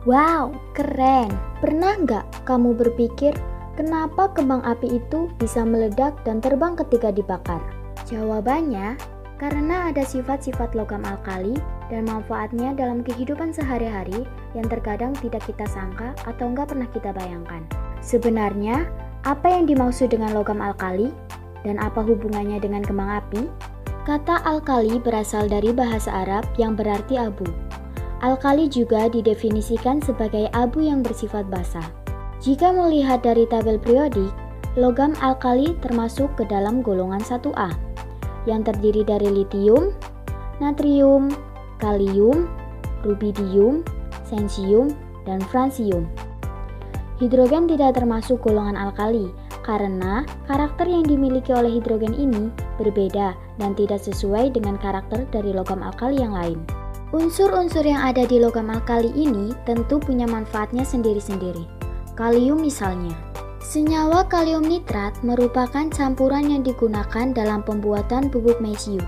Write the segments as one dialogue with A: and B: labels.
A: Wow, keren! Pernah nggak kamu berpikir kenapa kembang api itu bisa meledak dan terbang ketika dibakar? Jawabannya, karena ada sifat-sifat logam alkali dan manfaatnya dalam kehidupan sehari-hari yang terkadang tidak kita sangka atau nggak pernah kita bayangkan. Sebenarnya, apa yang dimaksud dengan logam alkali dan apa hubungannya dengan kembang api? Kata alkali berasal dari bahasa Arab yang berarti abu. Alkali juga didefinisikan sebagai abu yang bersifat basah. Jika melihat dari tabel periodik, logam alkali termasuk ke dalam golongan 1A yang terdiri dari litium, natrium, kalium, rubidium, sensium, dan francium. Hidrogen tidak termasuk golongan alkali karena karakter yang dimiliki oleh hidrogen ini berbeda dan tidak sesuai dengan karakter dari logam alkali yang lain. Unsur-unsur yang ada di logam alkali ini tentu punya manfaatnya sendiri-sendiri. Kalium misalnya. Senyawa kalium nitrat merupakan campuran yang digunakan dalam pembuatan bubuk mesiu.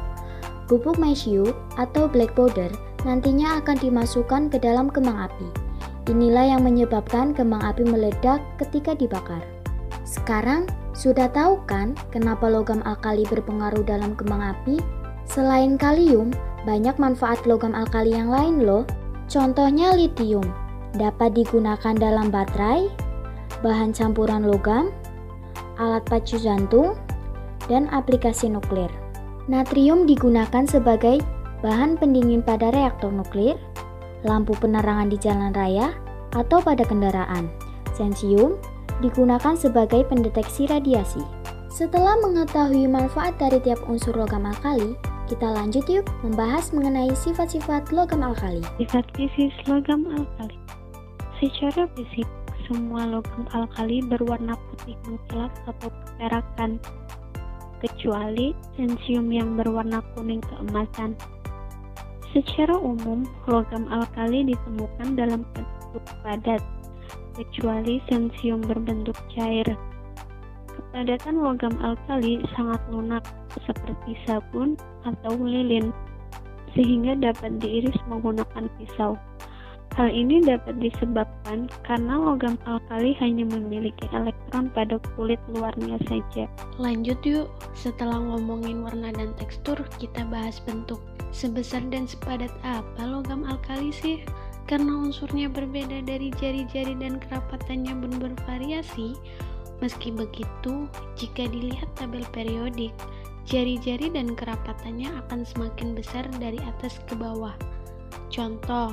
A: Bubuk mesiu atau black powder nantinya akan dimasukkan ke dalam kembang api. Inilah yang menyebabkan kembang api meledak ketika dibakar. Sekarang, sudah tahu kan kenapa logam alkali berpengaruh dalam kembang api? Selain kalium, banyak manfaat logam alkali yang lain loh. Contohnya litium, dapat digunakan dalam baterai, bahan campuran logam, alat pacu jantung, dan aplikasi nuklir. Natrium digunakan sebagai bahan pendingin pada reaktor nuklir, lampu penerangan di jalan raya, atau pada kendaraan. Sensium digunakan sebagai pendeteksi radiasi. Setelah mengetahui manfaat dari tiap unsur logam alkali, kita lanjut yuk membahas mengenai sifat-sifat logam alkali.
B: Sifat fisik logam alkali. Secara fisik, semua logam alkali berwarna putih mengkilap atau keperakan, kecuali sensium yang berwarna kuning keemasan. Secara umum, logam alkali ditemukan dalam bentuk padat, kecuali sensium berbentuk cair. Kepadatan logam alkali sangat lunak, seperti sabun atau lilin, sehingga dapat diiris menggunakan pisau. Hal ini dapat disebabkan karena logam alkali hanya memiliki elektron pada kulit luarnya saja.
C: Lanjut yuk, setelah ngomongin warna dan tekstur, kita bahas bentuk. Sebesar dan sepadat apa logam alkali sih? Karena unsurnya berbeda dari jari-jari dan kerapatannya pun bervariasi. Meski begitu, jika dilihat tabel periodik, jari-jari dan kerapatannya akan semakin besar dari atas ke bawah. Contoh,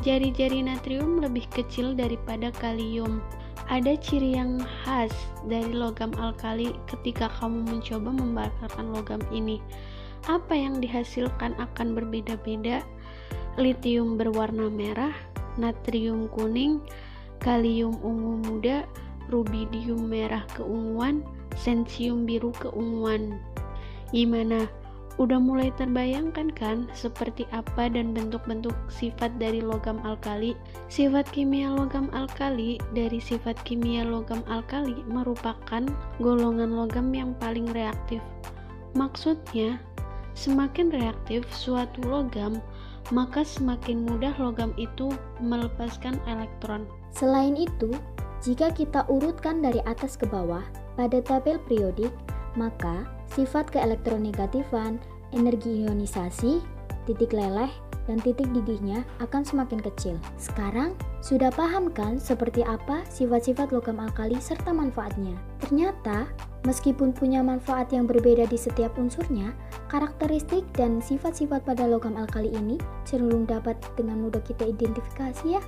C: jari-jari natrium lebih kecil daripada kalium. Ada ciri yang khas dari logam alkali ketika kamu mencoba membakarkan logam ini. Apa yang dihasilkan akan berbeda-beda. Litium berwarna merah, natrium kuning, kalium ungu muda, rubidium merah keunguan, sensium biru keunguan. Gimana? Udah mulai terbayangkan kan seperti apa dan bentuk-bentuk sifat dari logam alkali? Sifat kimia logam alkali dari sifat kimia logam alkali merupakan golongan logam yang paling reaktif. Maksudnya, semakin reaktif suatu logam, maka semakin mudah logam itu melepaskan elektron.
A: Selain itu, jika kita urutkan dari atas ke bawah pada tabel periodik, maka sifat keelektronegatifan, energi ionisasi, titik leleh, dan titik didihnya akan semakin kecil. Sekarang, sudah paham kan seperti apa sifat-sifat logam alkali serta manfaatnya? Ternyata, meskipun punya manfaat yang berbeda di setiap unsurnya, karakteristik dan sifat-sifat pada logam alkali ini cenderung dapat dengan mudah kita identifikasi ya.